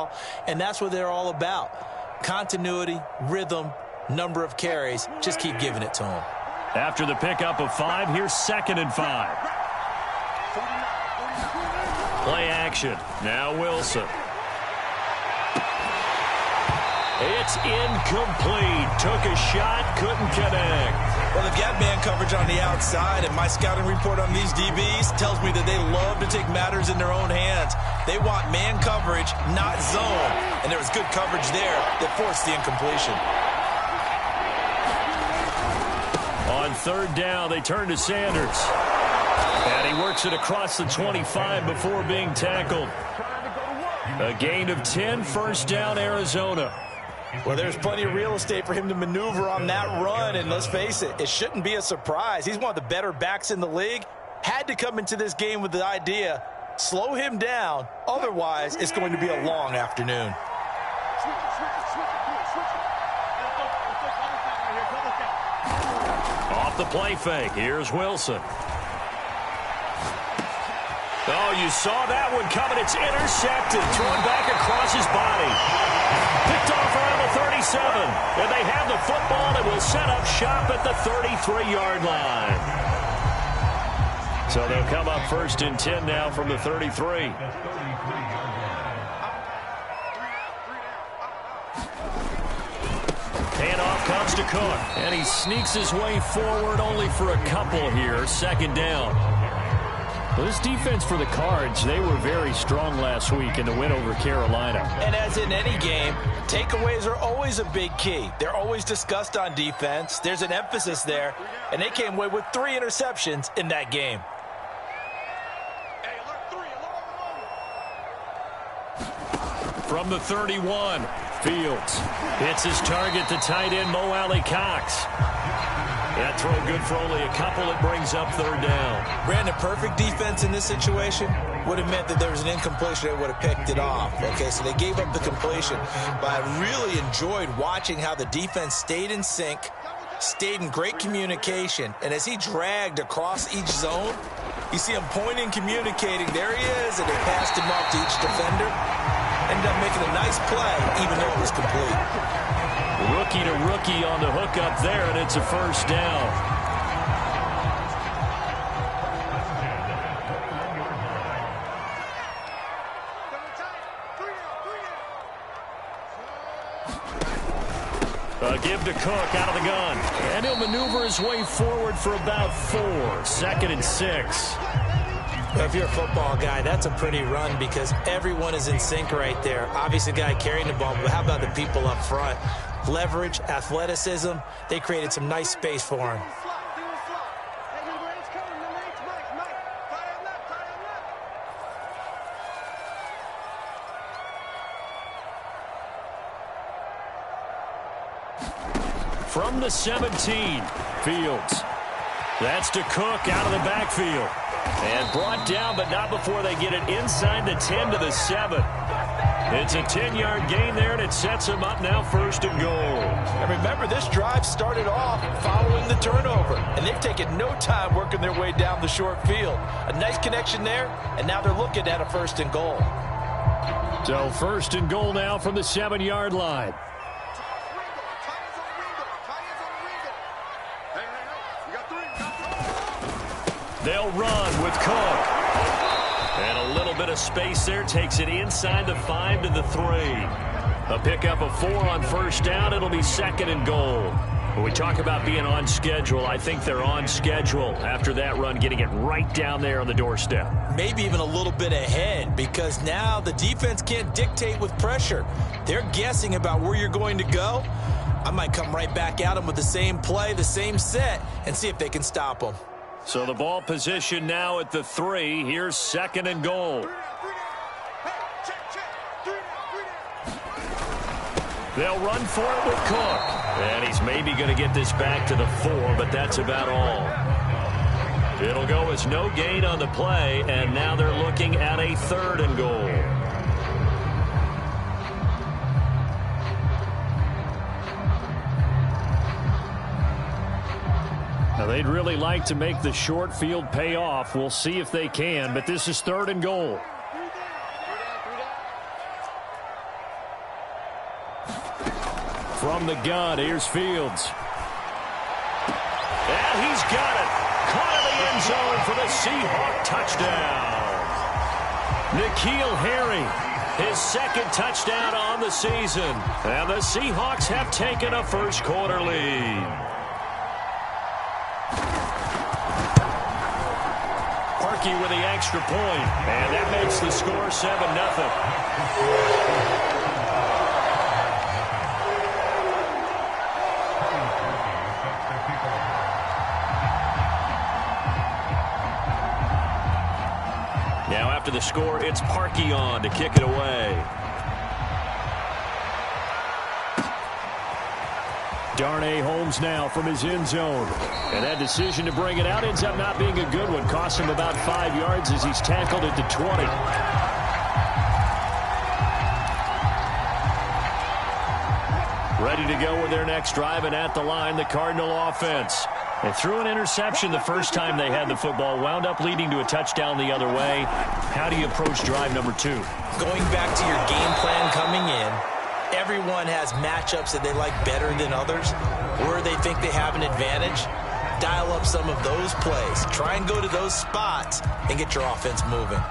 football, and that's what they're all about. Continuity, rhythm, number of carries. Just keep giving it to them. After the pickup of 5, here's 2nd and 5. Play action. Now Wilson. It's incomplete. Took a shot, couldn't connect. Well, they've got man coverage on the outside, and my scouting report on these DBs tells me that they love to take matters in their own hands. They want man coverage, not zone. And there was good coverage there that forced the incompletion. On 3rd down, they turn to Sanders. And he works it across the 25 before being tackled. A gain of 10, 1st down, Arizona. Well, there's plenty of real estate for him to maneuver on that run, and let's face it, it shouldn't be a surprise. He's one of the better backs in the league. Had to come into this game with the idea, slow him down, otherwise it's going to be a long afternoon. Off the play fake, here's Wilson. Oh, you saw that one coming. It's intercepted, thrown back across his body. Picked off around the 37. And they have the football and will set up shop at the 33-yard line. So they'll come up 1st and 10 now from the 33. Handoff comes to Cook. And he sneaks his way forward only for a couple here. 2nd down. Well, this defense for the Cards, they were very strong last week in the win over Carolina. And as in any game, takeaways are always a big key. They're always discussed on defense. There's an emphasis there, and they came away with 3 interceptions in that game. From the 31, Fields hits his target to tight end Mo Alley Cox. That throw good for only a couple. It brings up 3rd down. Brandon, perfect defense in this situation would have meant that there was an incompletion. They would have picked it off. Okay, so they gave up the completion. But I really enjoyed watching how the defense stayed in sync, stayed in great communication. And as he dragged across each zone, you see him pointing, communicating. There he is, and they passed him off to each defender. Ended up making a nice play, even though it was complete. Rookie to rookie on the hook up there, and it's a 1st down. Give to Cook out of the gun. And he'll maneuver his way forward for about 4. 2nd and 6. If you're a football guy, that's a pretty run because everyone is in sync right there. Obviously, the guy carrying the ball, but how about the people up front? Leverage, athleticism, they created some nice space for him. From the 17, Fields. That's to Cook out of the backfield. And brought down, but not before they get it inside the 10 to the 7. It's a 10-yard gain there, and it sets them up now 1st and goal. And remember, this drive started off following the turnover, and they've taken no time working their way down the short field. A nice connection there, and now they're looking at a 1st and goal. So 1st and goal now from the 7-yard line. They'll run with Cook. And a little bit of space there takes it inside the 5 to the 3. A pickup of 4 on 1st down. It'll be 2nd and goal. When we talk about being on schedule, I think they're on schedule after that run, getting it right down there on the doorstep. Maybe even a little bit ahead because now the defense can't dictate with pressure. They're guessing about where you're going to go. I might come right back at them with the same play, the same set, and see if they can stop them. So the ball position now at the 3. Here's 2nd and goal. They'll run for it with Cook. And he's maybe going to get this back to the 4, but that's about all. It'll go as no gain on the play, and now they're looking at a 3rd and goal. Now, they'd really like to make the short field pay off. We'll see if they can, but this is 3rd and goal. From the gun, here's Fields. And he's got it. Caught in the end zone for the Seahawk touchdown. N'Keal Harry, his second touchdown on the season. And the Seahawks have taken a first-quarter lead. Parkey with the extra point. And that makes the score 7-0. Now after the score, it's Parkey on to kick it away. Darnay Holmes now from his end zone. And that decision to bring it out ends up not being a good one. Cost him about 5 yards as he's tackled at the 20. Ready to go with their next drive, and at the line, the Cardinal offense. They threw an interception the first time they had the football, wound up leading to a touchdown the other way. How do you approach drive number 2? Going back to your game plan coming in, everyone has matchups that they like better than others, where they think they have an advantage. Dial up some of those plays. Try and go to those spots and get your offense moving.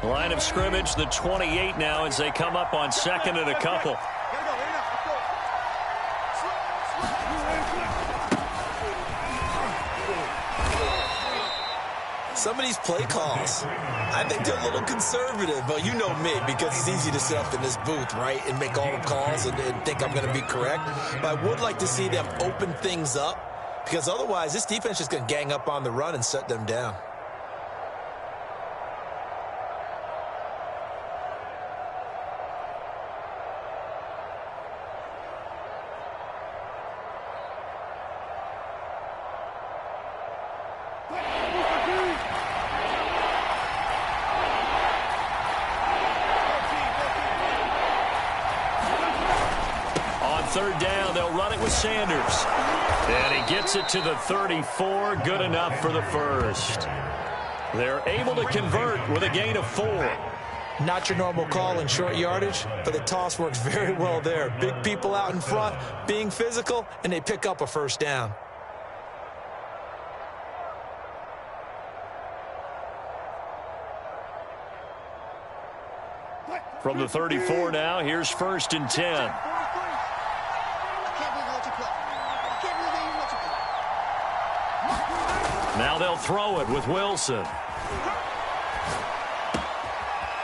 Line of scrimmage, the 28 now as they come up on second and a couple. Some of these play calls, I think they're a little conservative, but you know me, because it's easy to sit up in this booth, right, and make all the calls and think I'm going to be correct. But I would like to see them open things up, because otherwise this defense is going to gang up on the run and shut them down. Third down, they'll run it with Sanders. And he gets it to the 34. Good enough for the first. They're able to convert with a gain of 4. Not your normal call in short yardage, but the toss works very well there. Big people out in front, being physical, and they pick up a first down. From the 34 now, here's 1st and 10. Now they'll throw it with Wilson.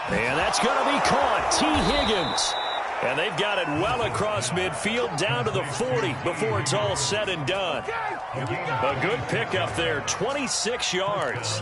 And that's going to be caught. T. Higgins. And they've got it well across midfield down to the 40 before it's all said and done. A good pickup there, 26 yards.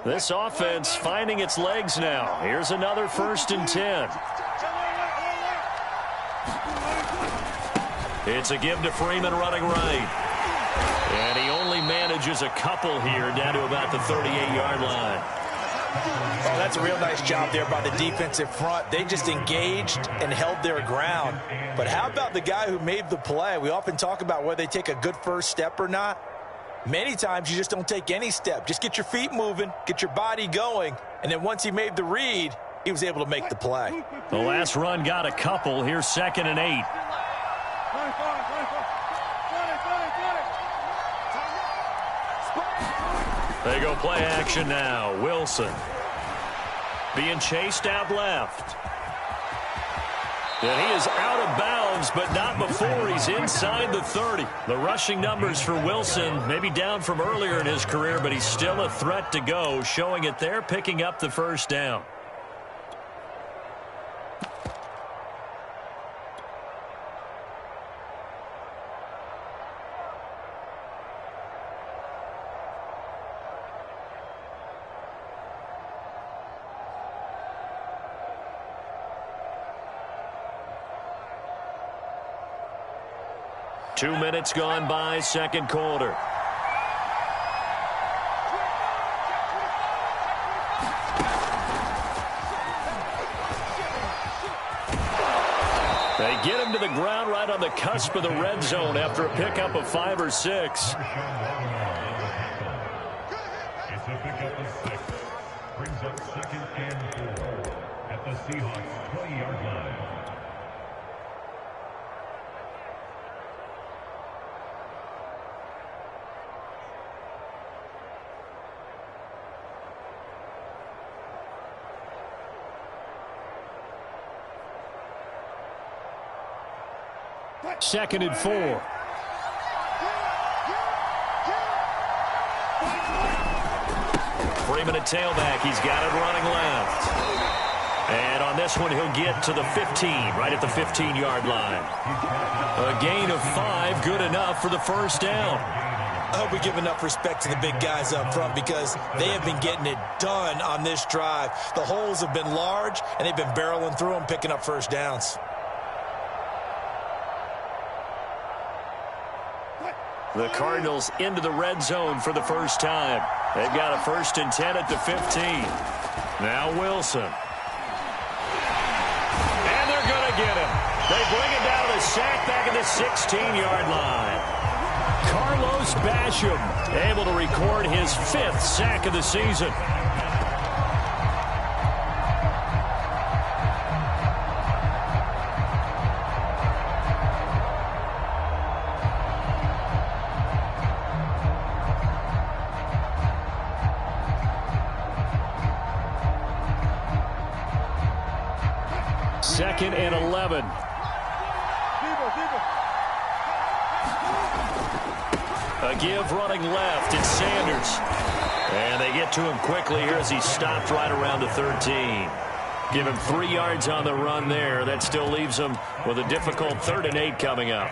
This offense finding its legs now. Here's another 1st and 10. It's a give to Freeman running right. And he only manages a couple here down to about the 38-yard line. Oh, that's a real nice job there by the defensive front. They just engaged and held their ground. But how about the guy who made the play? We often talk about whether they take a good first step or not. Many times you just don't take any step. Just get your feet moving, get your body going, and then once he made the read, he was able to make the play. The last run got a couple. Here's 2nd and 8. They go play action now. Wilson being chased out left. And he is out of bounds, but not before he's inside the 30. The rushing numbers for Wilson maybe down from earlier in his career, but he's still a threat to go, showing it there, picking up the first down. Two minutes gone by, second quarter. get him to the ground right on the cusp of the red zone after a pickup of 5 or 6. It's a pickup of 6. Brings up 2nd and 4 at the Seahawks 20-yard line. Second and 4. Freeman at tailback. He's got it running left. And on this one, he'll get to the 15, right at the 15-yard line. A gain of 5, good enough for the first down. I hope we give enough respect to the big guys up front because they have been getting it done on this drive. The holes have been large, and they've been barreling through them, picking up first downs. The Cardinals into the red zone for the first time. They've got a 1st and 10 at the 15. Now Wilson. And they're going to get him. They bring him down to the sack back at the 16-yard line. Carlos Basham able to record his 5th sack of the season. Second and 11. A give running left. It's Sanders. And they get to him quickly here as he stopped right around the 13. Give him 3 yards on the run there. That still leaves him with a difficult 3rd and 8 coming up.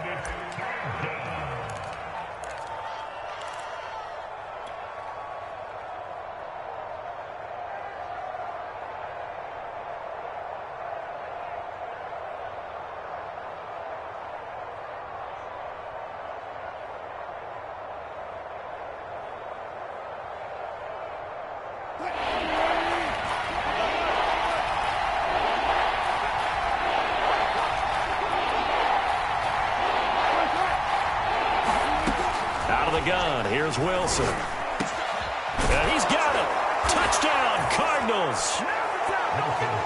Gun. Here's Wilson. And he's got it. Touchdown, Cardinals.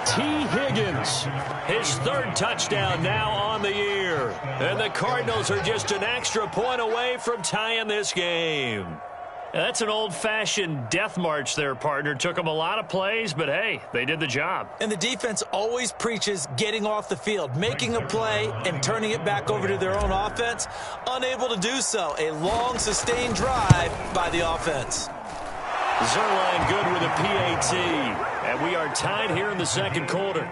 T. Higgins, his 3rd touchdown now on the year. And the Cardinals are just an extra point away from tying this game. That's an old-fashioned death march there, partner. Took them a lot of plays, but hey, they did the job. And the defense always preaches getting off the field, making a play, and turning it back over to their own offense. Unable to do so. A long, sustained drive by the offense. Zerline good with a PAT. And we are tied here in the 2nd quarter.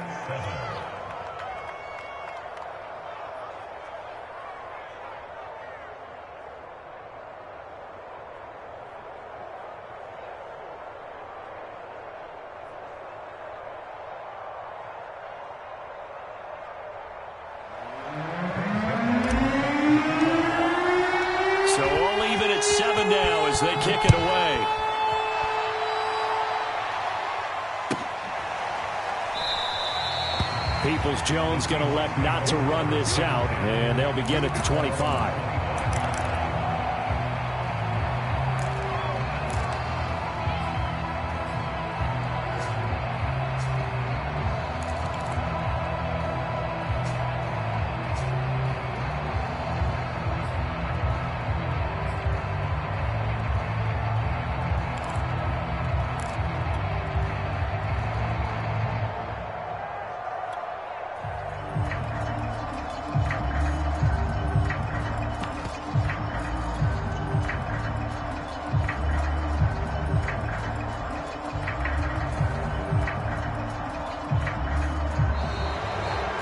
They kick it away. Peoples-Jones going to elect not to run this out, and they'll begin at the 25.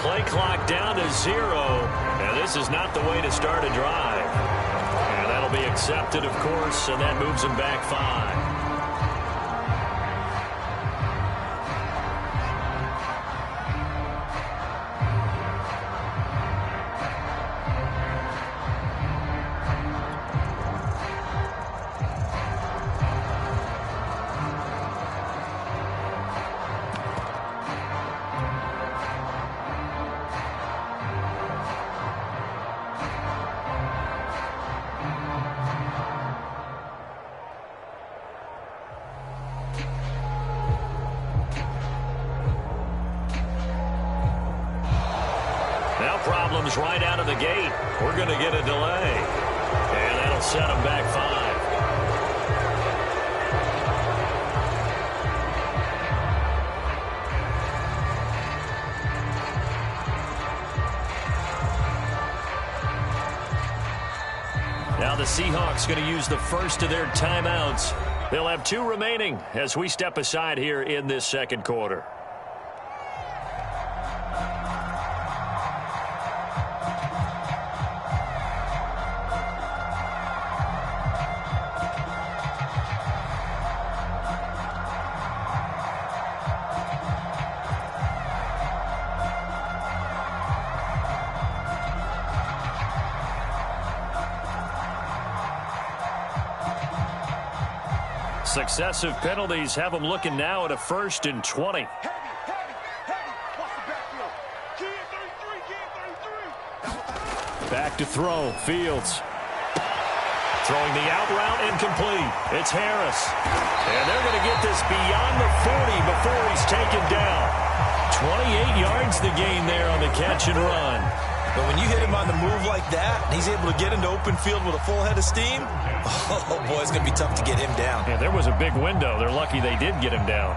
Play clock down to 0. And this is not the way to start a drive. And that'll be accepted, of course, and that moves them back 5. penalties right out of the gate. We're going to get a delay. And that'll set them back 5. Now the Seahawks going to use the first of their timeouts. They'll have 2 remaining as we step aside here in this second quarter. Successive penalties have them looking now at a 1st and 20. Back to throw. Fields. Throwing the out route incomplete. It's Harris. And they're going to get this beyond the 40 before he's taken down. 28 yards the gain there on the catch and run. But when you hit him on the move like that, and he's able to get into open field with a full head of steam, oh, boy, it's going to be tough to get him down. Yeah, there was a big window. They're lucky they did get him down.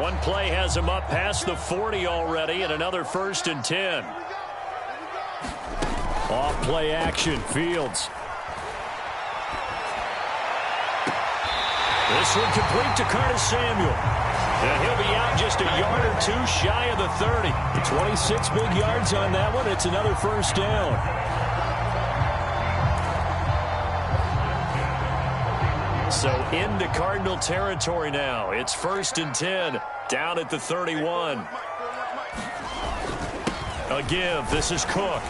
One play has him up past the 40 already, and another 1st and 10. Off play action, Fields. This one complete to Curtis Samuel. And he'll be out just a yard or 2 shy of the 30. 26 big yards on that one. It's another 1st down. So into Cardinal territory now. It's 1st and 10 down at the 31. A give. This is Cook.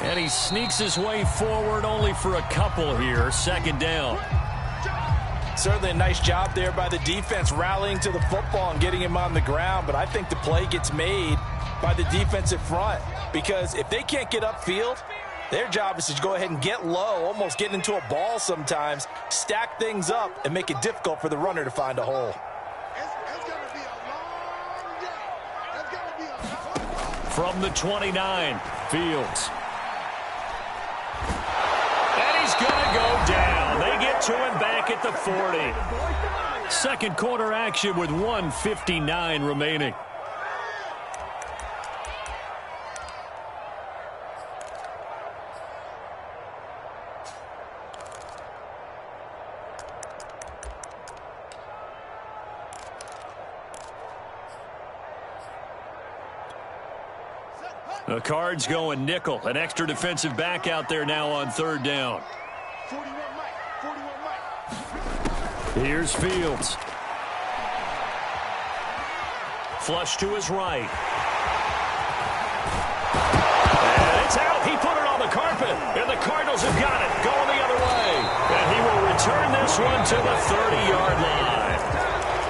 And he sneaks his way forward only for a couple here. 2nd down. Certainly a nice job there by the defense rallying to the football and getting him on the ground. But I think the play gets made by the defensive front. Because if they can't get upfield, their job is to go ahead and get low, almost get into a ball sometimes, stack things up, and make it difficult for the runner to find a hole. From the 29, Fields. And he's going to go down. They get to him back at the 40. Second quarter action with 1:59 remaining. The Cards going nickel. An extra defensive back out there now on 3rd down. Here's Fields. Flush to his right. And it's out. He put it on the carpet. And the Cardinals have got it. Going the other way. And he will return this one to the 30-yard line.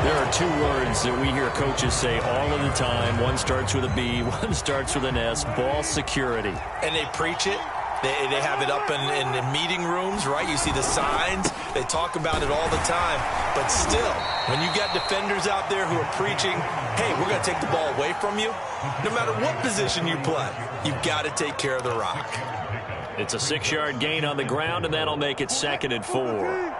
There are 2 words that we hear coaches say all of the time. One starts with a B, one starts with an S. Ball security. And they preach it. They have it up in the meeting rooms, right? You see the signs. They talk about it all the time. But still, when you got defenders out there who are preaching, hey, we're going to take the ball away from you, no matter what position you play, you've got to take care of the rock. It's a 6-yard gain on the ground, and that'll make it 2nd and 4.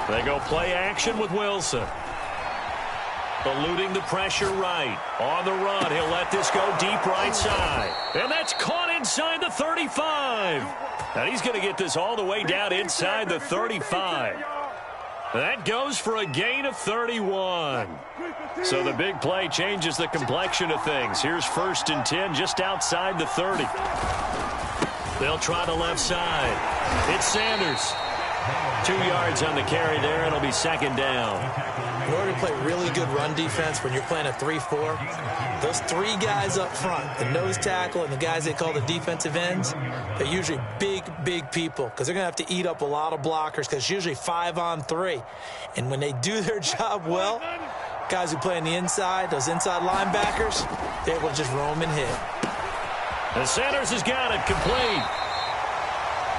They go play action with Wilson. Eluding the pressure right. On the run, he'll let this go deep right side. And that's caught inside the 35. And he's going to get this all the way down inside the 35. That goes for a gain of 31. So the big play changes the complexion of things. Here's 1st and 10 just outside the 30. They'll try the left side. It's Sanders. 2 yards on the carry there. It'll be 2nd down. In order to play really good run defense when you're playing a 3-4, those 3 guys up front, the nose tackle and the guys they call the defensive ends, they're usually big, big people because they're going to have to eat up a lot of blockers because it's usually 5-on-3. And when they do their job well, guys who play on the inside, those inside linebackers, they're able to just roam and hit. And Sanders has got it complete.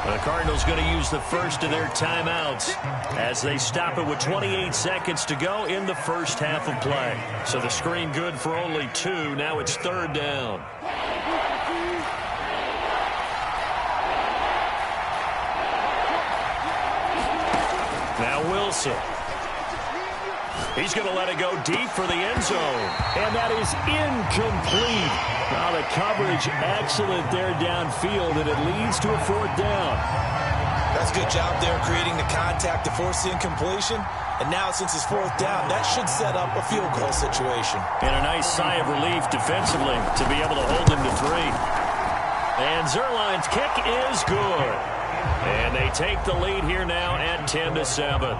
The Cardinals going to use the first of their timeouts as they stop it with 28 seconds to go in the first half of play. So the screen good for only 2. Now it's 3rd down. Now Wilson. He's going to let it go deep for the end zone. And that is incomplete. Now the coverage excellent there downfield, and it leads to a 4th down. That's a good job there creating the contact to force the incompletion. And now since it's 4th down, that should set up a field goal situation. And a nice sigh of relief defensively to be able to hold him to 3. And Zerline's kick is good. And they take the lead here now at 10-7.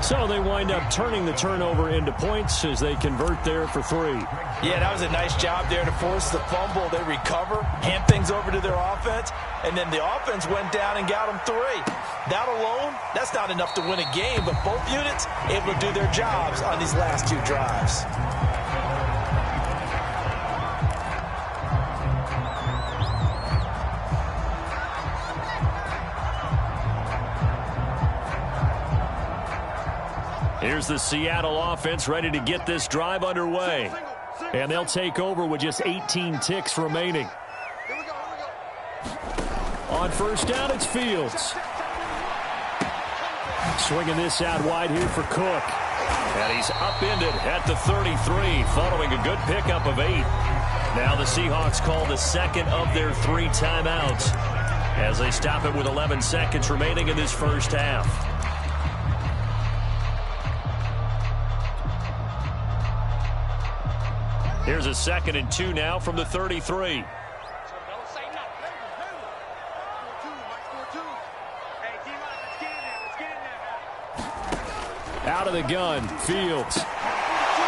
So they wind up turning the turnover into points as they convert there for 3. Yeah, that was a nice job there to force the fumble. They recover, hand things over to their offense, and then the offense went down and got them 3. That alone, that's not enough to win a game, but both units able to do their jobs on these last 2 drives. Here's the Seattle offense ready to get this drive underway. And they'll take over with just 18 ticks remaining. On 1st down, it's Fields. Swinging this out wide here for Cook. And he's upended at the 33 following a good pickup of 8. Now the Seahawks call the second of their 3 timeouts as they stop it with 11 seconds remaining in this first half. Here's a 2nd and 2 now from the 33. Out of the gun, Fields.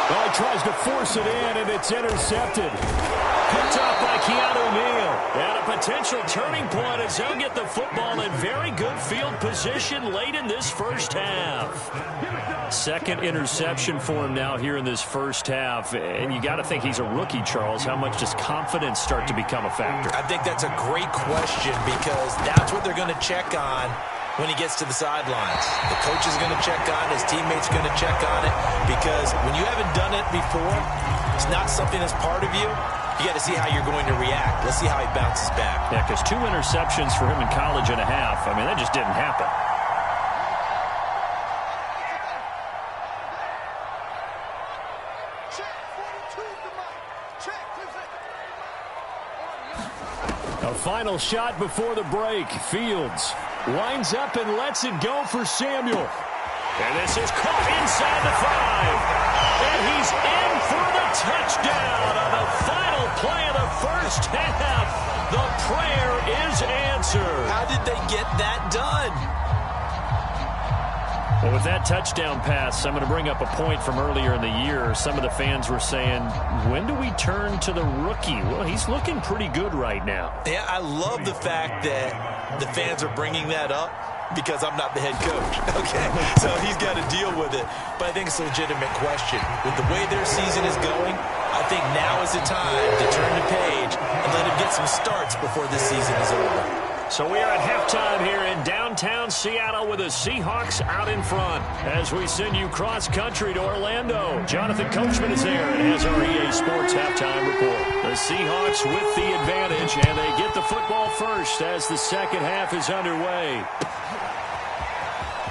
Well, he tries to force it in, and it's intercepted. Picked off by Keanu Neal. And a potential turning point as they'll get the football in very good field position late in this first half. 2nd interception for him now here in this first half. And you got to think he's a rookie, Charles. How much does confidence start to become a factor? I think that's a great question because that's what they're going to check on when he gets to the sidelines. The coach is going to check on it. His teammates are going to check on it because when you haven't done it before, it's not something that's part of you. You got to see how you're going to react. Let's see how he bounces back. Yeah, because 2 interceptions for him in college and a half. I mean, that just didn't happen. A final shot before the break. Fields winds up and lets it go for Samuel. And this is caught inside the 5. And he's in for the touchdown on the final play of the first half. The prayer is answered. How did they get that done? Well, with that touchdown pass, I'm going to bring up a point from earlier in the year. Some of the fans were saying, when do we turn to the rookie? Well, he's looking pretty good right now. Yeah, I love the fact that the fans are bringing that up because I'm not the head coach, okay? So he's got to deal with it. But I think it's a legitimate question. With the way their season is going, I think now is the time to turn the page and let him get some starts before this season is over. So we are at halftime here in downtown Seattle with the Seahawks out in front. As we send you cross-country to Orlando, Jonathan Coachman is there and has our EA Sports halftime report. The Seahawks with the advantage, and they get the football first as the second half is underway.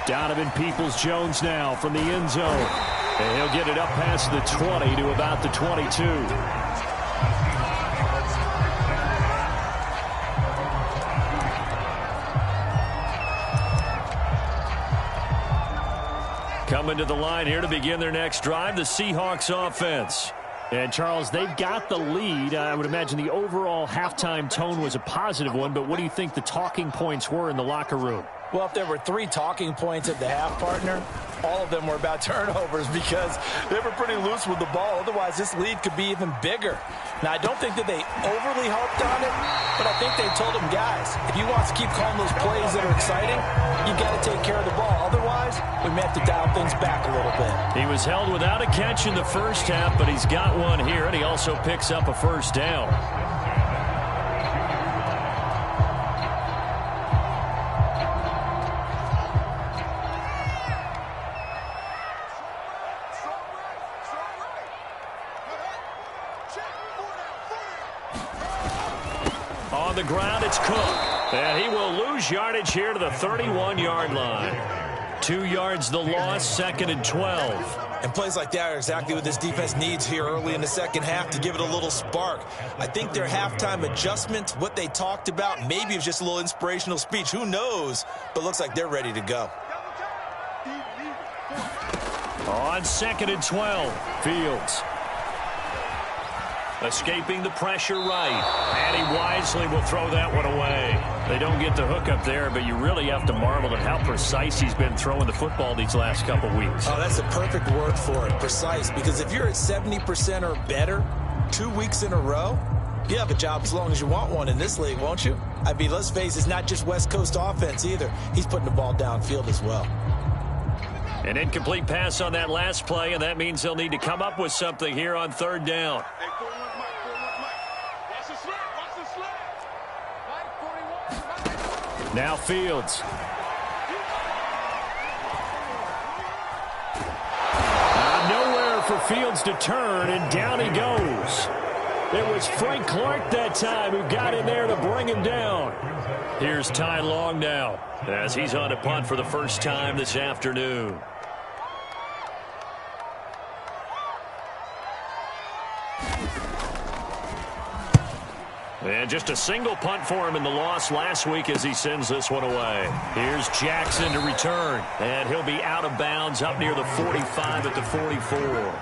Donovan Peoples-Jones now from the end zone. And he'll get it up past the 20 to about the 22. Coming to the line here to begin their next drive, the Seahawks offense. And, Charles, they've got the lead. I would imagine the overall halftime tone was a positive one, but what do you think the talking points were in the locker room? Well, if there were 3 talking points at the half, partner, all of them were about turnovers because they were pretty loose with the ball. Otherwise, this lead could be even bigger. Now, I don't think that they overly harped on it, but I think they told them, guys, if you want to keep calling those plays that are exciting, you got to take care of the ball. Otherwise, we may have to dial things back a little bit. He was held without a catch in the first half, but he's got one here, and he also picks up a first down. on the ground. It's Cook. And he will lose yardage here to the 31-yard line. 2 yards the loss, 2nd and 12. And plays like that are exactly what this defense needs here early in the second half to give it a little spark. I think their halftime adjustment, what they talked about, maybe it was just a little inspirational speech. Who knows? But looks like they're ready to go. On 2nd and 12, Fields. Escaping the pressure right. And he wisely will throw that one away. They don't get the hook up there, but you really have to marvel at how precise he's been throwing the football these last couple weeks. Oh, that's a perfect word for it, precise. Because if you're at 70% or better 2 weeks in a row, you have a job as long as you want one in this league, won't you? I mean, let's face it, it's not just West Coast offense either. He's putting the ball downfield as well. An incomplete pass on that last play, and that means they'll need to come up with something here on 3rd down. Now Fields. Nowhere for Fields to turn, and down he goes. It was Frank Clark that time who got in there to bring him down. Here's Ty Long now, as he's on a punt for the first time this afternoon. And just a single punt for him in the loss last week as he sends this one away. Here's Jackson to return, and he'll be out of bounds up near the 45 at the 44.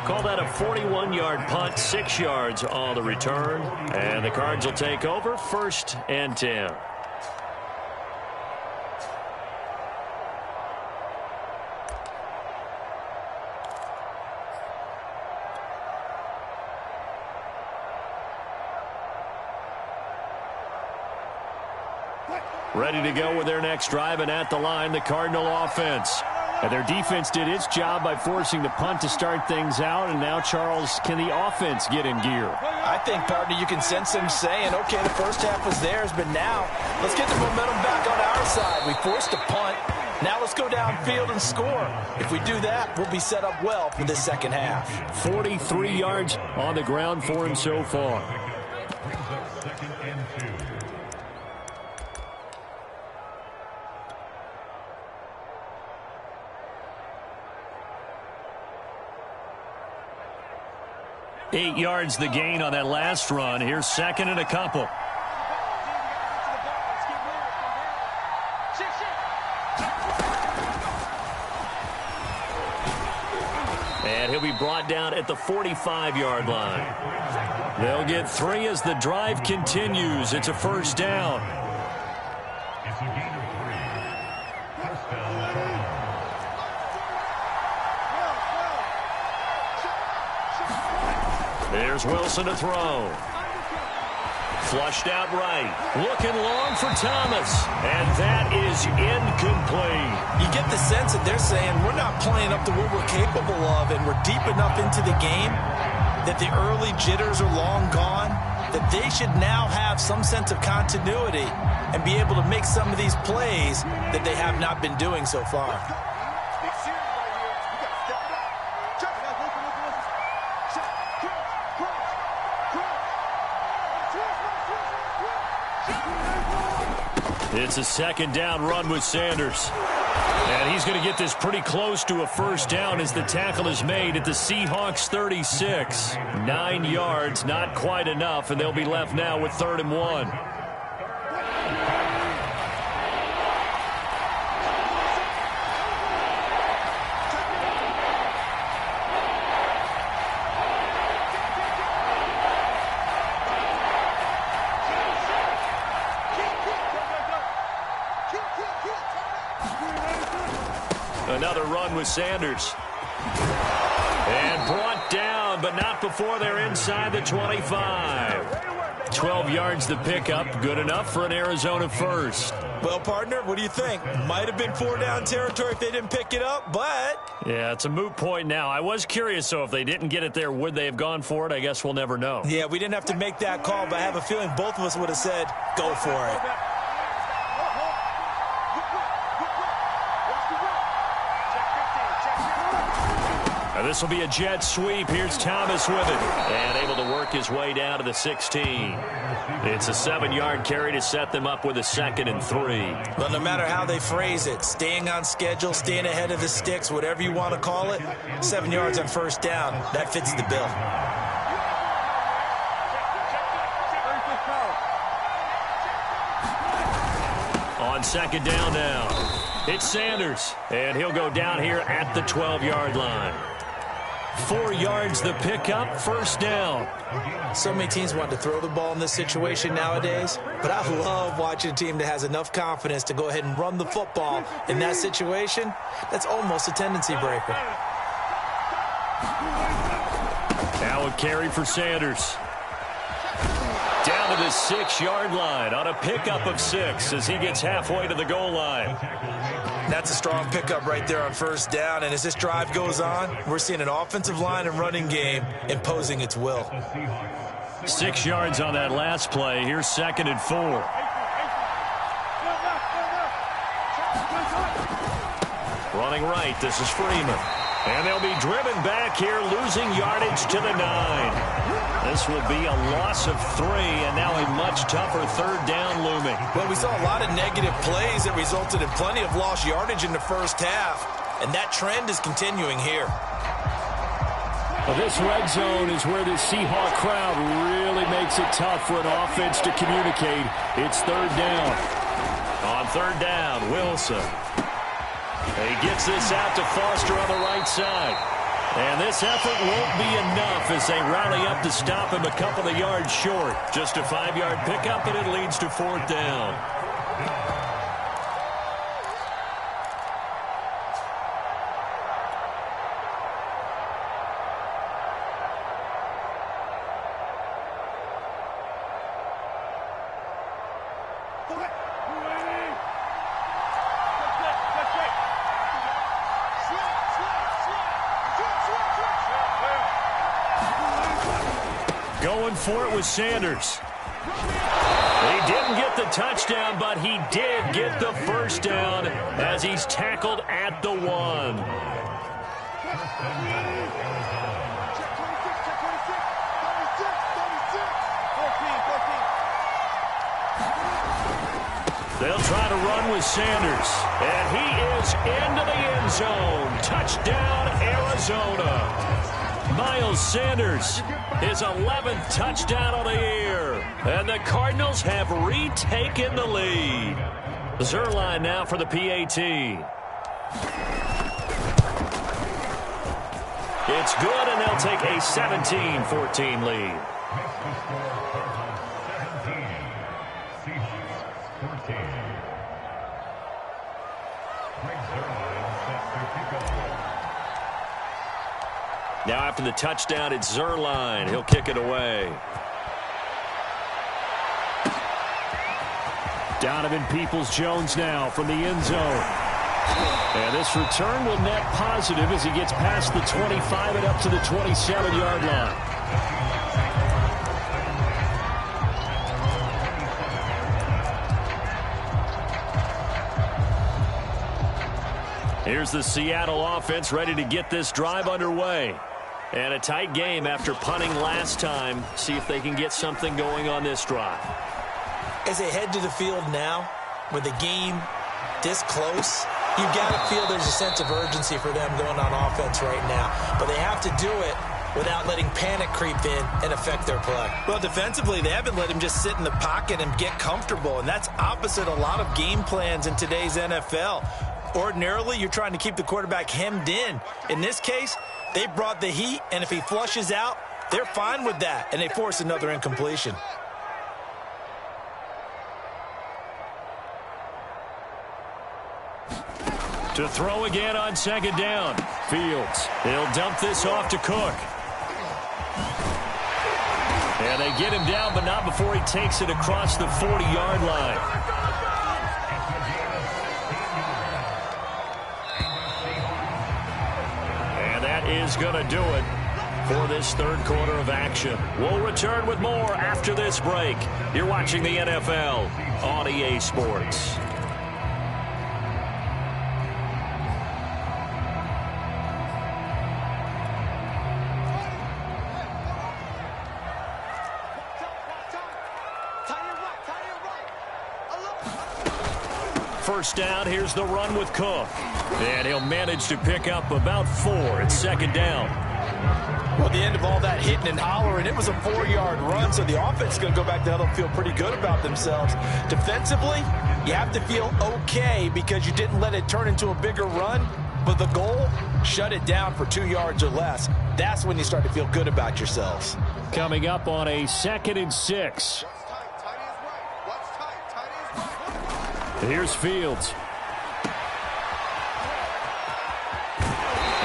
Call that a 41-yard punt, 6 yards on the return. And the Cards will take over 1st and 10. Ready to go with their next drive, and at the line, the Cardinal offense. And their defense did its job by forcing the punt to start things out, and now, Charles, can the offense get in gear? I think, partner, you can sense them saying, okay, the first half was theirs, but now let's get the momentum back on our side. We forced a punt. Now let's go downfield and score. If we do that, we'll be set up well for this second half. 43 yards on the ground for him so far. 8 yards the gain on that last run. Here's 2nd and a couple. And he'll be brought down at the 45-yard line. They'll get 3 as the drive continues. It's a 1st down. It's a gain of 3. First down. There's Wilson to throw. Flushed out right. Looking long for Thomas. And that is incomplete. You get the sense that they're saying we're not playing up to what we're capable of, and we're deep enough into the game that the early jitters are long gone, that they should now have some sense of continuity and be able to make some of these plays that they have not been doing so far. It's a 2nd down run with Sanders. And he's going to get this pretty close to a 1st down as the tackle is made at the Seahawks 36. 9 yards, not quite enough, and they'll be left now with 3rd and 1. Another run with Sanders. And brought down, but not before they're inside the 25. 12 yards the pickup. Good enough for an Arizona 1st. Well, partner, what do you think? Might have been 4-down territory if they didn't pick it up, but... Yeah, it's a moot point now. I was curious, so if they didn't get it there, would they have gone for it? I guess we'll never know. Yeah, we didn't have to make that call, but I have a feeling both of us would have said, go for it. This will be a jet sweep. Here's Thomas with it. And able to work his way down to the 16. It's a 7-yard carry to set them up with a 2nd and 3. Well, no matter how they phrase it, staying on schedule, staying ahead of the sticks, whatever you want to call it, 7 yards on first down, that fits the bill. On 2nd down now, it's Sanders, and he'll go down here at the 12-yard line. 4 yards the pickup, 1st down. So many teams want to throw the ball in this situation nowadays, but I love watching a team that has enough confidence to go ahead and run the football in that situation. That's almost a tendency breaker. Now a carry for Sanders. Down to the 6-yard line on a pickup of 6 as he gets halfway to the goal line. That's a strong pickup right there on first down, and as this drive goes on, we're seeing an offensive line and running game imposing its will. 6 yards on that last play. Here's 2nd and 4. Running right, this is Freeman. And they'll be driven back here, losing yardage to the 9. This will be a loss of 3, and now a much tougher 3rd down looming. Well, we saw a lot of negative plays that resulted in plenty of lost yardage in the first half, and that trend is continuing here. Well, this red zone is where the Seahawk crowd really makes it tough for an offense to communicate. It's 3rd down. On 3rd down, Wilson. He gets this out to Foster on the right side. And this effort won't be enough as they rally up to stop him a couple of yards short. Just a 5-yard pickup, and it leads to 4th down. Going for it with Sanders. He didn't get the touchdown, but he did get the 1st down as he's tackled at the 1. They'll try to run with Sanders, and he is into the end zone. Touchdown, Arizona. Miles Sanders, his 11th touchdown of the year. And the Cardinals have retaken the lead. Zerline now for the PAT. It's good, and they'll take a 17-14 lead. Now after the touchdown, it's Zerline. He'll kick it away. Donovan Peoples-Jones now from the end zone. And this return will net positive as he gets past the 25 and up to the 27-yard line. Here's the Seattle offense ready to get this drive underway. And a tight game after punting last time. See if they can get something going on this drive. As they head to the field now, with the game this close, you've got to feel there's a sense of urgency for them going on offense right now. But they have to do it without letting panic creep in and affect their play. Well, defensively, they haven't let him just sit in the pocket and get comfortable, and that's opposite a lot of game plans in today's NFL. Ordinarily, you're trying to keep the quarterback hemmed in. In this case, they brought the heat, and if he flushes out, they're fine with that, and they force another incompletion. To throw again on 2nd down. Fields. He'll dump this off to Cook. And they get him down, but not before he takes it across the 40-yard line. And that is going to do it for this 3rd quarter of action. We'll return with more after this break. You're watching the NFL on EA Sports. first down. Here's the run with Cook. And he'll manage to pick up about 4. It's second down. Well, at the end of all that hitting and hollering, it was a 4-yard run, so the offense is going to go back to huddle and feel pretty good about themselves. Defensively, you have to feel okay because you didn't let it turn into a bigger run, but the goal, shut it down for 2 yards or less. That's when you start to feel good about yourselves. Coming up on a 2nd and 6. Here's Fields.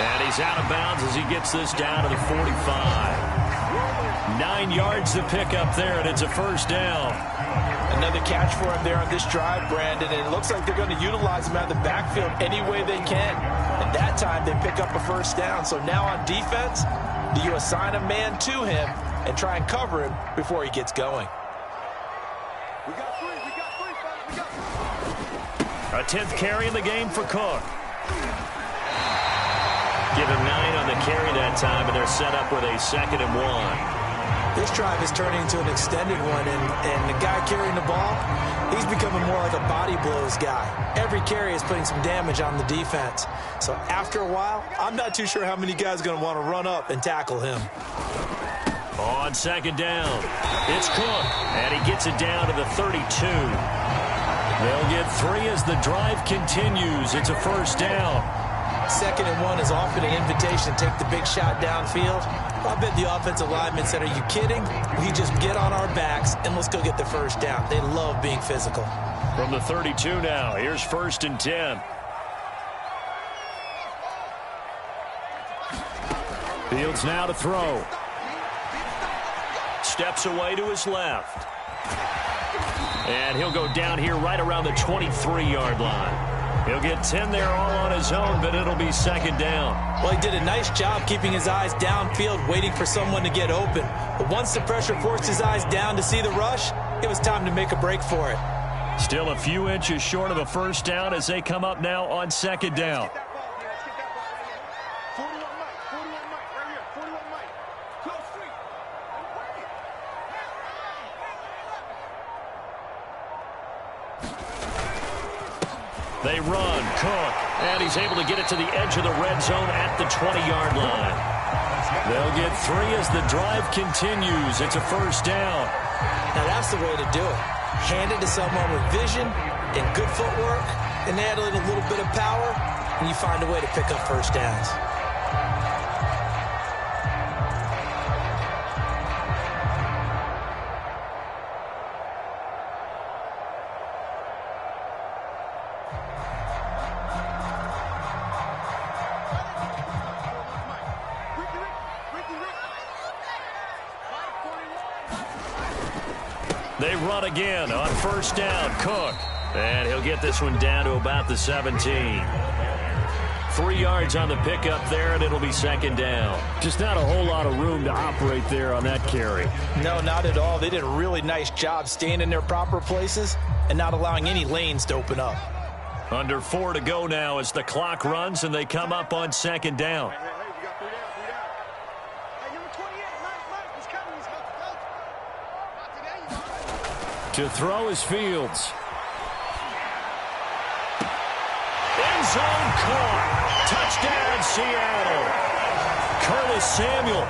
And he's out of bounds as he gets this down to the 45. 9 yards to pick up there, and it's a first down. Another catch for him there on this drive, Brandon, and it looks like they're going to utilize him out of the backfield any way they can. And that time they pick up a first down. So now on defense, do you assign a man to him and try and cover him before he gets going? A 10th carry in the game for Cook. Give him 9 on the carry that time, and they're set up with a 2nd and 1. This drive is turning into an extended one, and the guy carrying the ball, he's becoming more like a body blows guy. Every carry is putting some damage on the defense. So after a while, I'm not too sure how many guys are going to want to run up and tackle him. On 2nd down, it's Cook, and he gets it down to the 32. They'll get 3 as the drive continues. It's a first down. 2nd and 1 is often an invitation to take the big shot downfield. I bet the offensive lineman said, are you kidding? We just get on our backs and let's go get the first down. They love being physical. From the 32 now, here's 1st and 10. Fields now to throw. Steps away to his left. And he'll go down here right around the 23-yard line. He'll get 10 there all on his own, but it'll be 2nd down. Well, he did a nice job keeping his eyes downfield, waiting for someone to get open. But once the pressure forced his eyes down to see the rush, it was time to make a break for it. Still a few inches short of a first down as they come up now on 2nd down. They run, Cook, and he's able to get it to the edge of the red zone at the 20-yard line. They'll get 3 as the drive continues. It's a first down. Now that's the way to do it. Hand it to someone with vision and good footwork, and add in a little bit of power, and you find a way to pick up first downs. They run again on first down. Cook. And he'll get this one down to about the 17. 3 yards on the pickup there, and it'll be 2nd down. Just not a whole lot of room to operate there on that carry. No, not at all. They did a really nice job staying in their proper places and not allowing any lanes to open up. Under 4 to go now as the clock runs, and they come up on 2nd down. To throw is Fields. End zone caught. Touchdown, Seattle. Curtis Samuel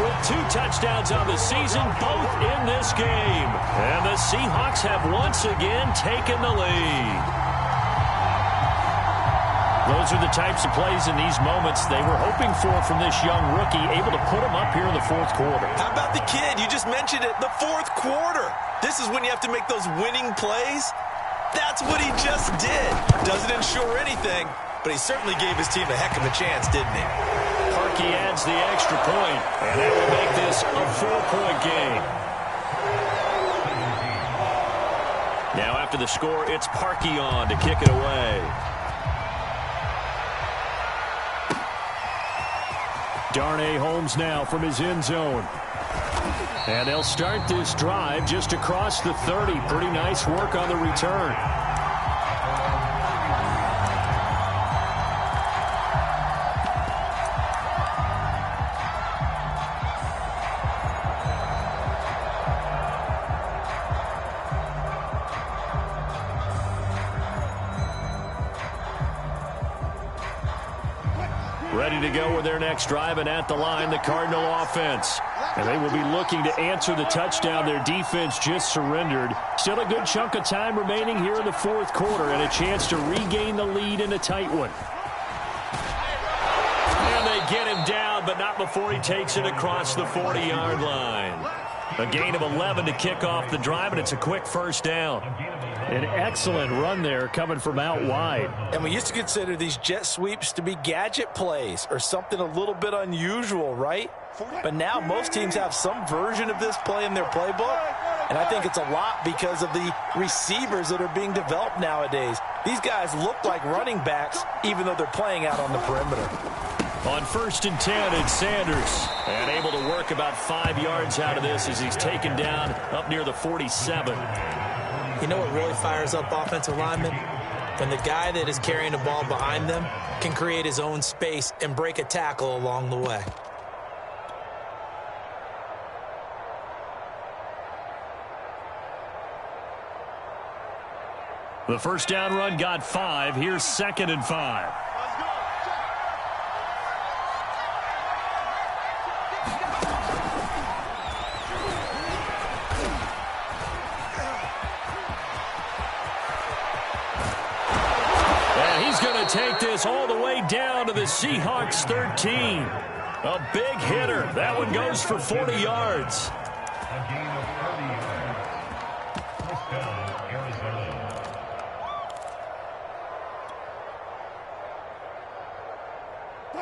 with 2 touchdowns on the season, both in this game. And the Seahawks have once again taken the lead. Those are the types of plays in these moments they were hoping for from this young rookie, able to put him up here in the 4th quarter. How about the kid? You just mentioned it, the 4th quarter. This is when you have to make those winning plays. That's what he just did. Doesn't ensure anything, but he certainly gave his team a heck of a chance, didn't he? Parkey adds the extra point, and that will make this a 4-point game. Now after the score, it's Parkey on to kick it away. Darnay Holmes now from his end zone. And they'll start this drive just across the 30. Pretty nice work on the return. to go with their next drive, and at the line, the Cardinal offense. And they will be looking to answer the touchdown their defense just surrendered. Still a good chunk of time remaining here in the fourth quarter and a chance to regain the lead in a tight one. And they get him down, but not before he takes it across the 40-yard line. A gain of 11 to kick off the drive, and it's a quick first down. An excellent run there coming from out wide. And we used to consider these jet sweeps to be gadget plays or something a little bit unusual, right? But now most teams have some version of this play in their playbook, and I think it's a lot because of the receivers that are being developed nowadays. These guys look like running backs even though they're playing out on the perimeter. On 1st and 10, it's Sanders. And able to work about 5 yards out of this as he's taken down up near the 47. You know what really fires up offensive linemen? When the guy that is carrying the ball behind them can create his own space and break a tackle along the way. The first down run got 5. Here's 2nd and 5. Take this all the way down to the Seahawks 13. A big hitter. That one goes for 40 yards. A gain of 30 yards. First down, Arizona.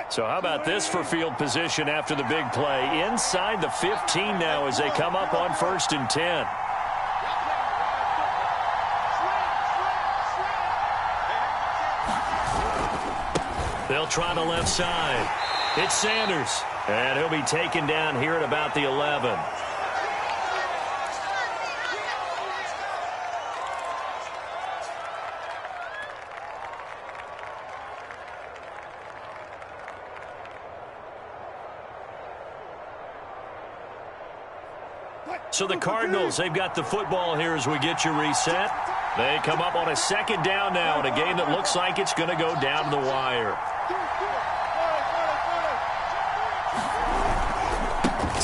So how about this for field position after the big play? Inside the 15 now as they come up on 1st and 10. They'll try the left side. It's Sanders. And he'll be taken down here at about the 11. So the Cardinals, they've got the football here as we get you reset. They come up on a 2nd down now in a game that looks like it's going to go down to the wire.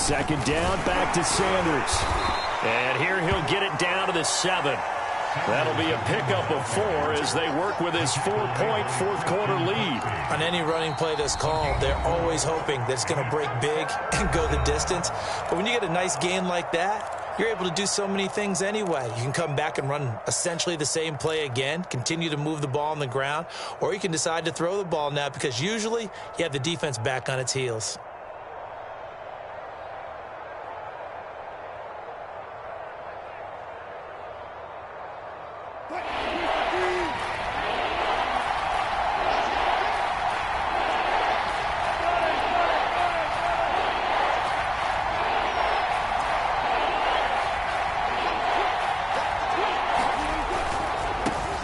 2nd down, back to Sanders. And here he'll get it down to the 7. That'll be a pickup of 4 as they work with his 4-point fourth-quarter lead. On any running play that's called, they're always hoping that it's going to break big and go the distance. But when you get a nice gain like that, you're able to do so many things anyway. You can come back and run essentially the same play again, continue to move the ball on the ground, or you can decide to throw the ball now because usually you have the defense back on its heels.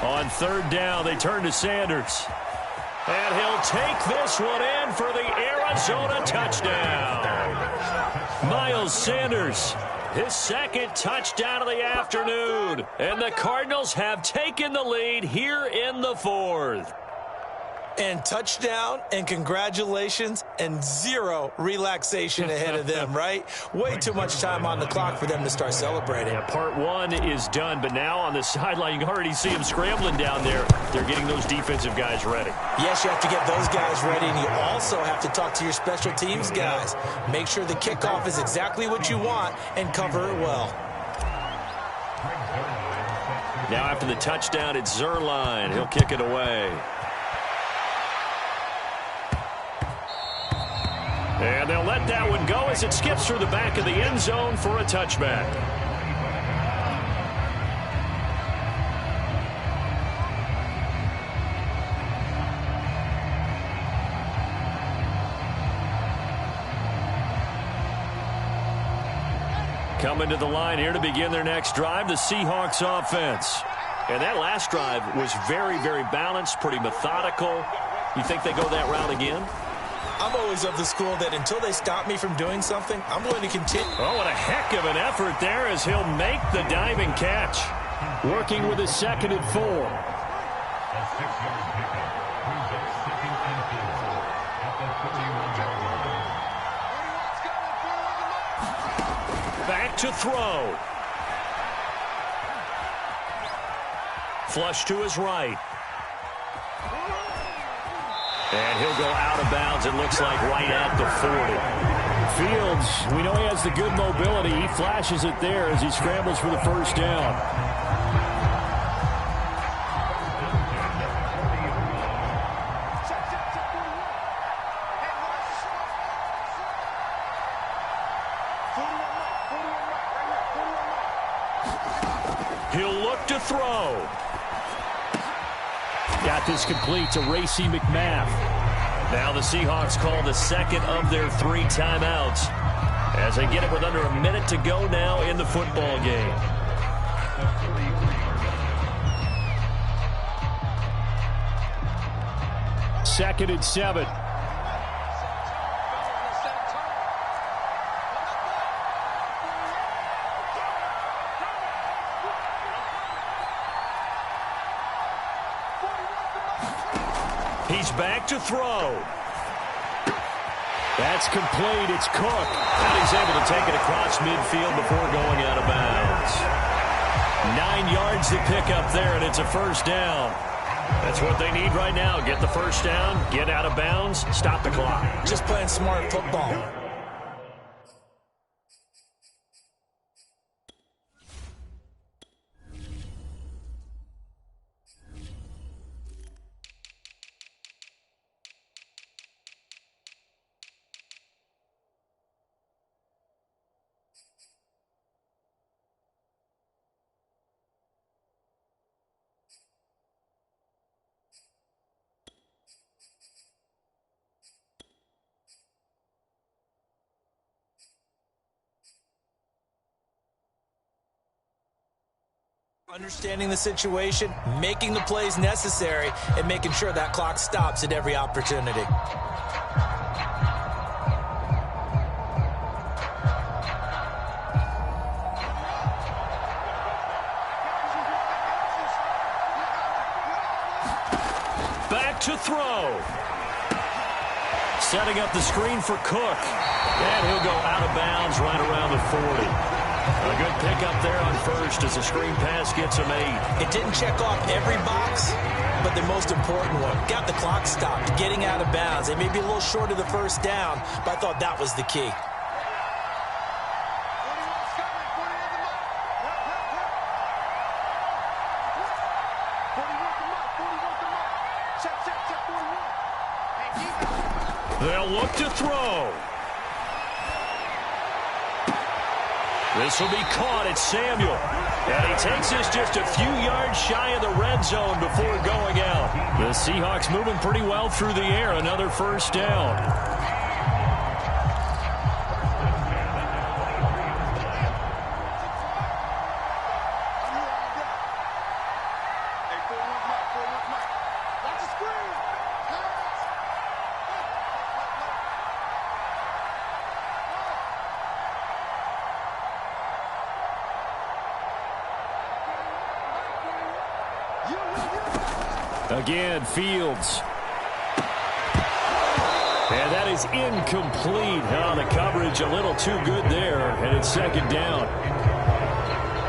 On 3rd down, they turn to Sanders. And he'll take this one in for the Arizona touchdown. Miles Sanders, his 2nd touchdown of the afternoon. And the Cardinals have taken the lead here in the 4th. And touchdown and congratulations and 0 relaxation ahead of them, right? Way too much time on the clock for them to start celebrating. Yeah, part 1 is done, but now on the sideline, you can already see them scrambling down there. They're getting those defensive guys ready. Yes, you have to get those guys ready, and you also have to talk to your special teams guys. Make sure the kickoff is exactly what you want and cover it well. Now after the touchdown, it's Zerline. He'll kick it away. And they'll let that one go as it skips through the back of the end zone for a touchback. Coming to the line here to begin their next drive, the Seahawks offense. And that last drive was very, very balanced, pretty methodical. You think they go that route again? I'm always of the school that until they stop me from doing something, I'm going to continue. Oh, what a heck of an effort there as he'll make the diving catch. Working with a 2nd and 4. A 6-yard pickup brings up 2nd and 4 at the Back to throw. Flush to his right. And he'll go out of bounds, it looks like, right at the 40. Fields, we know he has the good mobility. He flashes it there as he scrambles for the first down. He'll look to throw. Got this complete to Racey McMath. Now the Seahawks call the second of their 3 timeouts as they get it with under a minute to go now in the football game. Second and 7. He's back to throw. That's complete. It's Cook. And he's able to take it across midfield before going out of bounds. 9 yards to pick up there, and it's a first down. That's what they need right now. Get the first down, get out of bounds, stop the clock. Just playing smart football. Understanding the situation, making the plays necessary, and making sure that clock stops at every opportunity. Back to throw. Setting up the screen for Cook. And he'll go out of bounds right around the 40. A good pickup there on first as the screen pass gets him 8. It didn't check off every box, but the most important one. Got the clock stopped, getting out of bounds. They may be a little short of the first down, but I thought that was the key. They'll look to throw. This will be caught at Samuel. And he takes this just a few yards shy of the red zone before going out. The Seahawks moving pretty well through the air. Another first down. Again, Fields. And that is incomplete. Oh, the coverage a little too good there, and it's second down.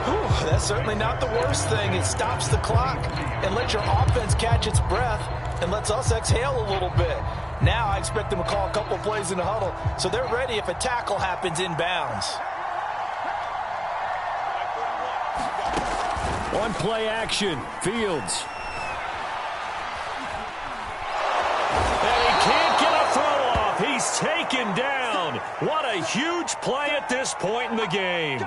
Whew, that's certainly not the worst thing. It stops the clock and lets your offense catch its breath and lets us exhale a little bit. Now I expect them to call a couple plays in the huddle, so they're ready if a tackle happens inbounds. One play action, Fields. He's taken down. What a huge play at this point in the game.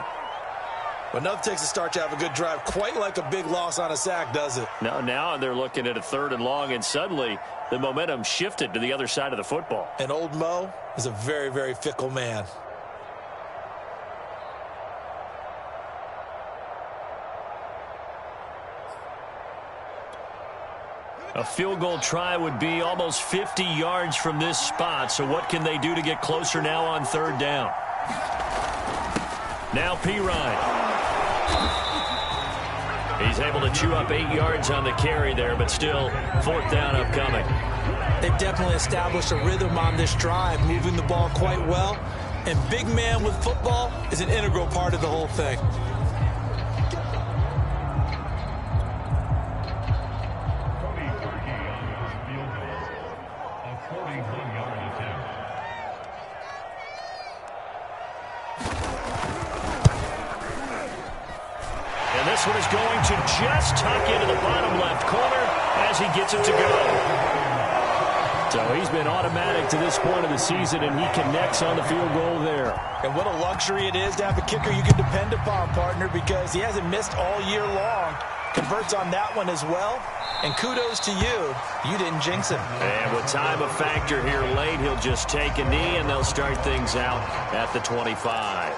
But enough takes a start to have a good drive. Quite like a big loss on a sack, does it? No, now they're looking at a 3rd and long, and suddenly the momentum shifted to the other side of the football. And old Mo is a very, very fickle man. A field goal try would be almost 50 yards from this spot, so what can they do to get closer now on 3rd down? Now Pirine. He's able to chew up 8 yards on the carry there, but still 4th down upcoming. They've definitely established a rhythm on this drive, moving the ball quite well. And big man with football is an integral part of the whole thing. This one is going to just tuck into the bottom left corner as he gets it to go. So he's been automatic to this point of the season, and he connects on the field goal there. And what a luxury it is to have a kicker you can depend upon, partner, because he hasn't missed all year long. Converts on that one as well. And kudos to you. You didn't jinx him. And with time a factor here late, he'll just take a knee, and they'll start things out at the 25.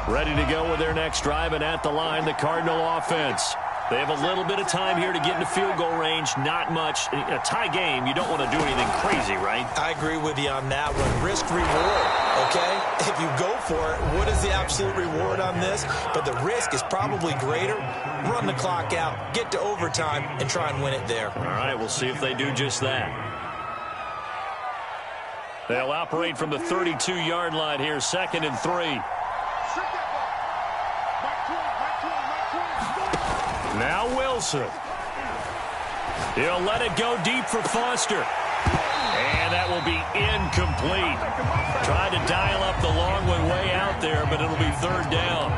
Ready to go with their next drive, and at the line, the Cardinal offense. They have a little bit of time here to get into field goal range. Not much. A tie game, you don't want to do anything crazy, right? I agree with you on that one. Risk reward, okay? If you go for it, what is the absolute reward on this? But the risk is probably greater. Run the clock out, get to overtime, and try and win it there. All right, we'll see if they do just that. They'll operate from the 32-yard line here, 2nd and 3. Now Wilson. He'll let it go deep for Foster. And that will be incomplete. Tried to dial up the long one way out there, but it'll be 3rd down.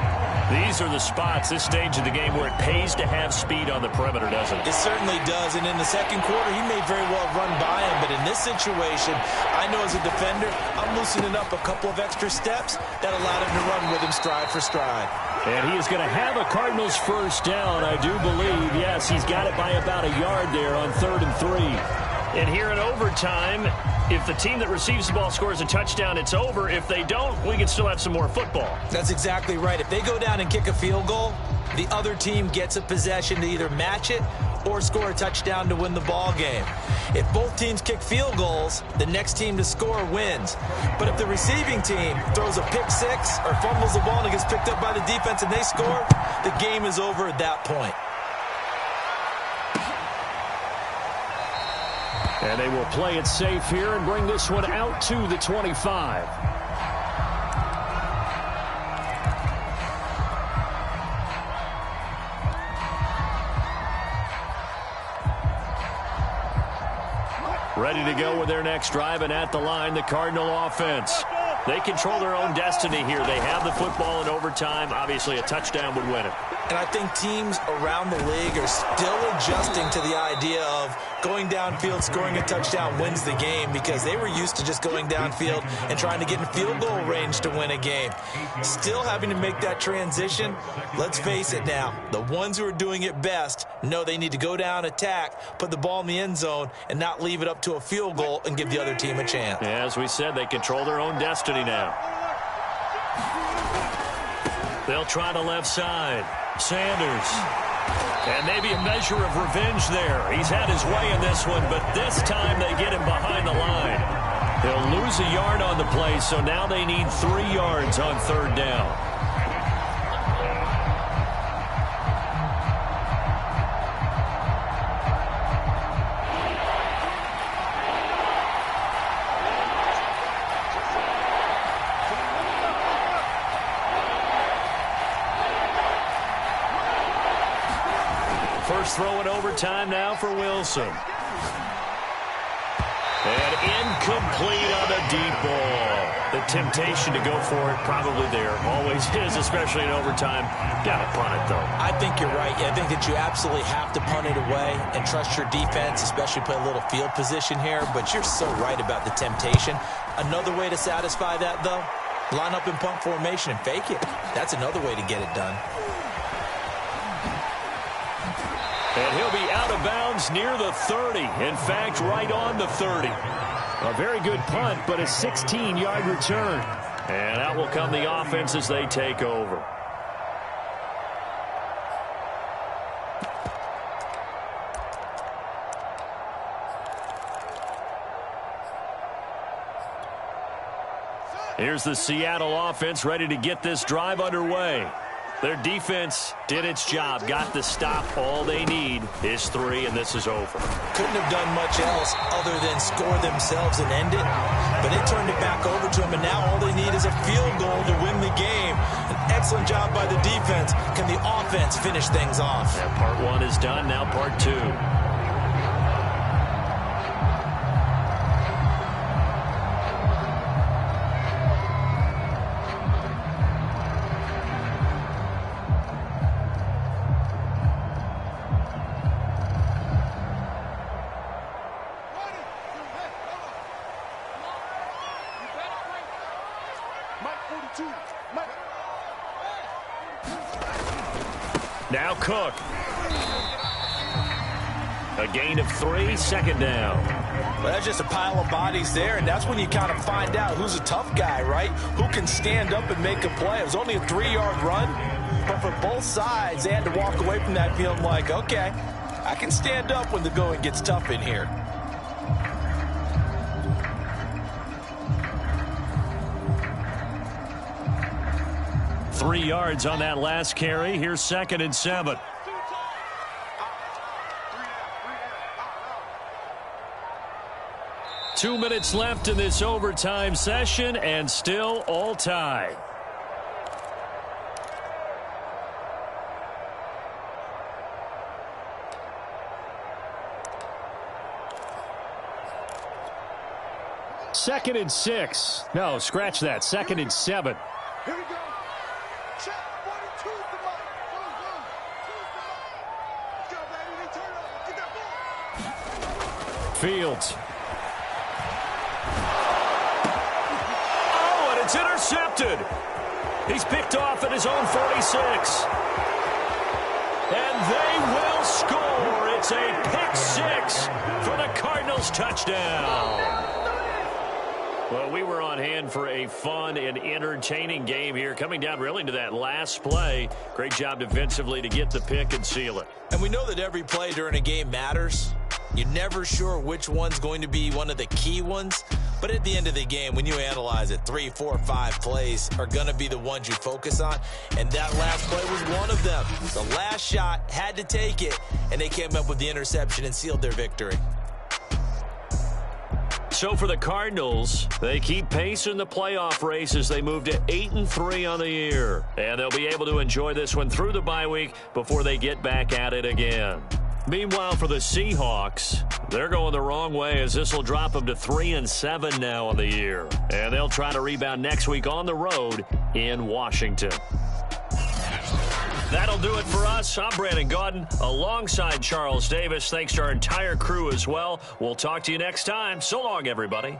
These are the spots, this stage of the game, where it pays to have speed on the perimeter, doesn't it? It certainly does. And in the second quarter, he may very well run by him. But in this situation, I know as a defender, I'm loosening up a couple of extra steps that allowed him to run with him stride for stride. And he is going to have a Cardinals 1st down, I do believe. Yes, he's got it by about a yard there on 3rd and 3. And here in overtime, if the team that receives the ball scores a touchdown, it's over. If they don't, we can still have some more football. That's exactly right. If they go down and kick a field goal, the other team gets a possession to either match it or score a touchdown to win the ball game. If both teams kick field goals, the next team to score wins. But if the receiving team throws a pick six or fumbles the ball and it gets picked up by the defense and they score, the game is over at that point. And they will play it safe here and bring this one out to the 25. Ready to go with their next drive, and at the line, the Cardinal offense. They control their own destiny here. They have the football in overtime. Obviously, a touchdown would win it. And I think teams around the league are still adjusting to the idea of going downfield, scoring a touchdown wins the game, because they were used to just going downfield and trying to get in field goal range to win a game. Still having to make that transition. Let's face it now, the ones who are doing it best know they need to go down, attack, put the ball in the end zone, and not leave it up to a field goal and give the other team a chance. Yeah, as we said, they control their own destiny now. They'll try the left side. Sanders. And maybe a measure of revenge there. He's had his way in this one, but this time they get him behind the line. They'll lose a yard on the play, so now they need 3 yards on 3rd down. First throw in overtime now for Wilson. And incomplete on the deep ball. The temptation to go for it probably there. Always is, especially in overtime. Gotta punt it, though. I think you're right. I think that you absolutely have to punt it away and trust your defense, especially play a little field position here. But you're so right about the temptation. Another way to satisfy that, though, line up in punt formation and fake it. That's another way to get it done. And he'll be out of bounds near the 30. In fact, right on the 30. A very good punt, but a 16-yard return. And out will come the offense as they take over. Here's the Seattle offense ready to get this drive underway. Their defense did its job, got the stop. All they need is 3, and this is over. Couldn't have done much else other than score themselves and end it. But they turned it back over to them, and now all they need is a field goal to win the game. An excellent job by the defense. Can the offense finish things off? And part 1 is done, now part 2. Now Cook. A gain of 3, second down. Well, that's just a pile of bodies there, and that's when you kind of find out who's a tough guy, right? Who can stand up and make a play. It was only a 3-yard run, but for both sides, they had to walk away from that feeling like, okay, I can stand up when the going gets tough in here. Three yards on that last carry. Here's 2nd and 7. Two minutes left in this overtime session, and still all tied. Second and 6. No, scratch that. 2nd and 7. Here we go. Check. 1 and 2 for Mike. Let's go, baby. They turn over. Get that ball. Fields. Oh, and it's intercepted. He's picked off at his own 46. And they will score. It's a pick 6 for the Cardinals touchdown. Well, we were on hand for a fun and entertaining game here, coming down really to that last play. Great job defensively to get the pick and seal it. And we know that every play during a game matters. You're never sure which one's going to be one of the key ones. But at the end of the game, when you analyze it, 3, 4, 5 plays are going to be the ones you focus on. And that last play was one of them. The last shot had to take it, and they came up with the interception and sealed their victory. So for the Cardinals, they keep pace in the playoff race as they move to 8-3 on the year. And they'll be able to enjoy this one through the bye week before they get back at it again. Meanwhile, for the Seahawks, they're going the wrong way as this will drop them to 3-7 now on the year. And they'll try to rebound next week on the road in Washington. That'll do it for us. I'm Brandon Gaudin alongside Charles Davis. Thanks to our entire crew as well. We'll talk to you next time. So long, everybody.